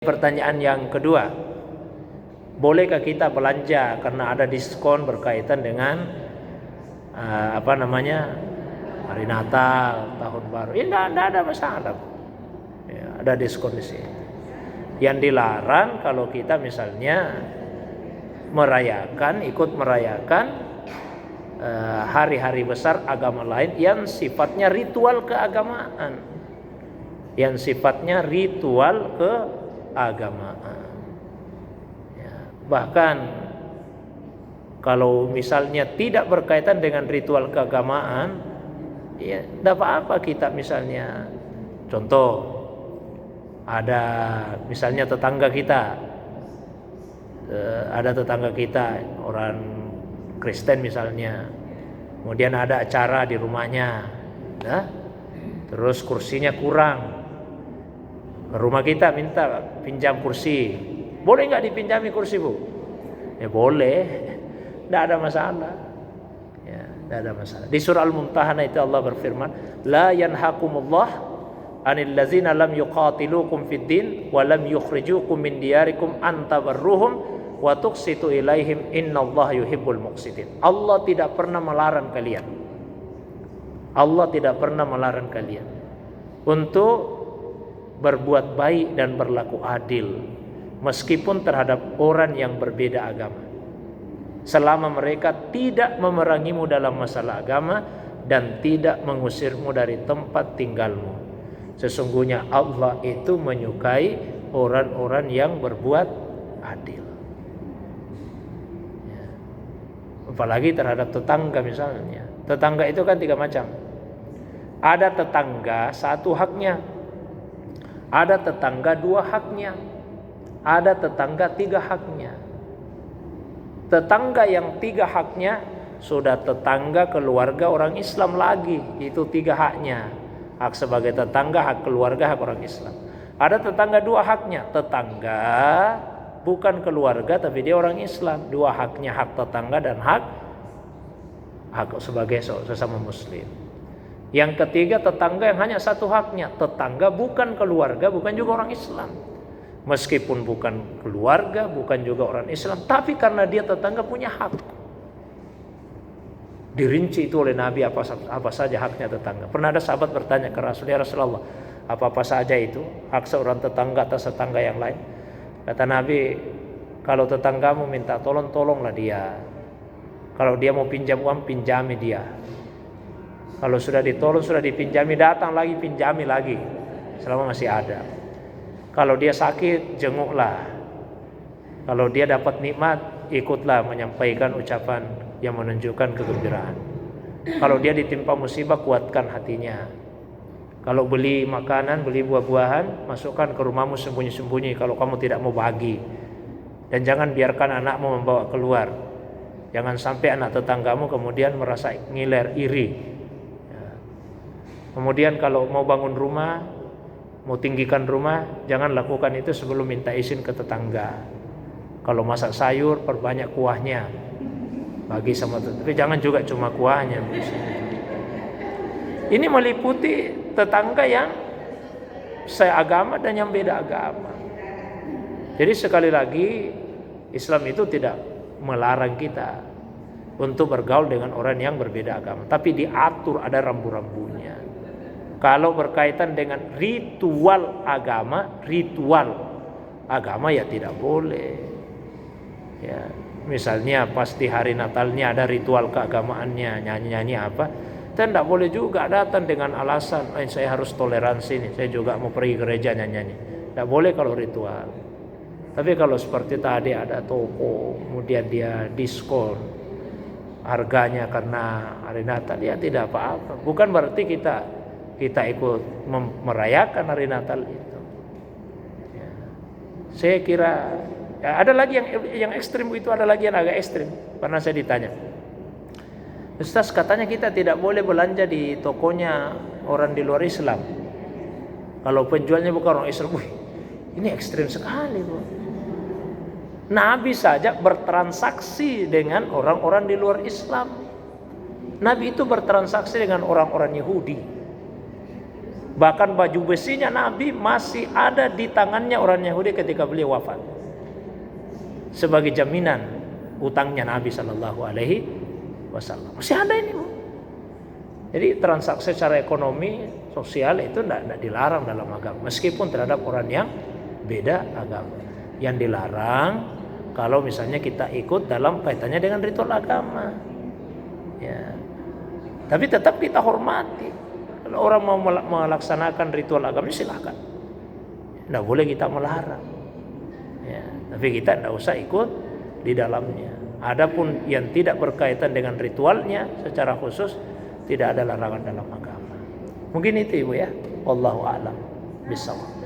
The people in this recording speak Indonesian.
Pertanyaan yang kedua, bolehkah kita belanja karena ada diskon berkaitan dengan hari Natal, tahun baru? Tidak ada masalah. Ya, ada diskon di sini. Yang dilarang kalau kita misalnya ikut merayakan hari-hari besar agama lain yang sifatnya ritual keagamaan, ya, bahkan kalau misalnya tidak berkaitan dengan ritual keagamaan, ya tidak apa-apa kita misalnya, contoh ada misalnya tetangga kita orang Kristen misalnya, kemudian ada acara di rumahnya, nah, terus kursinya kurang. Rumah kita minta pinjam kursi, boleh nggak dipinjami kursi, Bu? Ya boleh, tidak ada masalah. Ya, tidak ada masalah. Di surah Al-Mumtahanah itu Allah berfirman, la yanhakumullah anil ladzina lam yuqatilukum fid din wa lam yukhrijukum min diyarikum an tabarruhum wa tuqsitu ilaihim innallaha yuhibbul muqsitin. Allah tidak pernah melarang kalian untuk berbuat baik dan berlaku adil meskipun terhadap orang yang berbeda agama, selama mereka tidak memerangimu dalam masalah agama dan tidak mengusirmu dari tempat tinggalmu. Sesungguhnya Allah itu menyukai orang-orang yang berbuat adil, ya. Apalagi terhadap tetangga misalnya. Tetangga itu kan 3 macam. Ada tetangga 1 haknya, ada tetangga 2 haknya, ada tetangga 3 haknya. Tetangga yang 3 haknya sudah tetangga keluarga orang Islam lagi, itu 3 haknya. Hak sebagai tetangga, hak keluarga, hak orang Islam. Ada tetangga 2 haknya, tetangga bukan keluarga tapi dia orang Islam. 2 haknya, hak tetangga dan hak sebagai sesama muslim. Yang ketiga tetangga yang hanya 1 haknya, tetangga bukan keluarga, bukan juga orang Islam. Meskipun bukan keluarga, bukan juga orang Islam, tapi karena dia tetangga punya hak. Dirinci itu oleh Nabi apa saja haknya tetangga. Pernah ada sahabat bertanya ke Rasulullah, ya Rasulullah, apa saja itu hak seorang tetangga atas tetangga yang lain? Kata Nabi, kalau tetanggamu minta tolong, tolonglah dia. Kalau dia mau pinjam uang, pinjami dia. Kalau sudah ditolong, sudah dipinjami, datang lagi, pinjami lagi selama masih ada. Kalau dia sakit, jenguklah. Kalau dia dapat nikmat, ikutlah menyampaikan ucapan yang menunjukkan kegembiraan. Kalau dia ditimpa musibah, kuatkan hatinya. Kalau beli makanan, beli buah-buahan, masukkan ke rumahmu sembunyi-sembunyi kalau kamu tidak mau bagi. Dan jangan biarkan anakmu membawa keluar. Jangan sampai anak tetanggamu kemudian merasa ngiler, iri. Kemudian kalau mau bangun rumah, mau tinggikan rumah, jangan lakukan itu sebelum minta izin ke tetangga. Kalau masak sayur, perbanyak kuahnya, bagi sama tetangga. Tapi jangan juga cuma kuahnya. Ini meliputi tetangga yang seagama dan yang beda agama. Jadi sekali lagi, Islam itu tidak melarang kita untuk bergaul dengan orang yang berbeda agama, tapi diatur, ada rambu-rambunya. Kalau berkaitan dengan ritual agama ya tidak boleh. Ya, misalnya pas di hari Natalnya ada ritual keagamaannya, nyanyi-nyanyi apa, dan tidak boleh juga datang dengan alasan saya harus toleransi nih, saya juga mau pergi gereja nyanyi-nyanyi. Tidak boleh kalau ritual. Tapi kalau seperti tadi ada toko, kemudian dia diskon harganya karena hari Natal, ya tidak apa-apa. Bukan berarti kita ikut merayakan hari Natal itu. Ya. Saya kira ya, ada lagi yang ekstrim itu, ada lagi yang agak ekstrim. Pernah saya ditanya, Ustaz, katanya kita tidak boleh belanja di tokonya orang di luar Islam kalau penjualnya bukan orang Islam. Wih, ini ekstrim sekali, Bu. Nabi saja bertransaksi dengan orang-orang di luar Islam. Nabi itu bertransaksi dengan orang-orang Yahudi. Bahkan baju besinya Nabi masih ada di tangannya orang Yahudi ketika beliau wafat, sebagai jaminan utangnya Nabi Shallallahu Alaihi Wasallam. Masih ada ini, Bu. Jadi transaksi secara ekonomi sosial itu tidak dilarang dalam agama, meskipun terhadap orang yang beda agama. Yang dilarang kalau misalnya kita ikut dalam kaitannya dengan ritual agama, ya. Tapi tetap kita hormati. Kalau orang mau melaksanakan ritual agama, silakan. Tidak boleh kita melarang. Ya, tapi kita tidak usah ikut di dalamnya. Adapun yang tidak berkaitan dengan ritualnya secara khusus, tidak ada larangan dalam agama. Mungkin itu Ibu ya. Wallahu a'lam bishawab.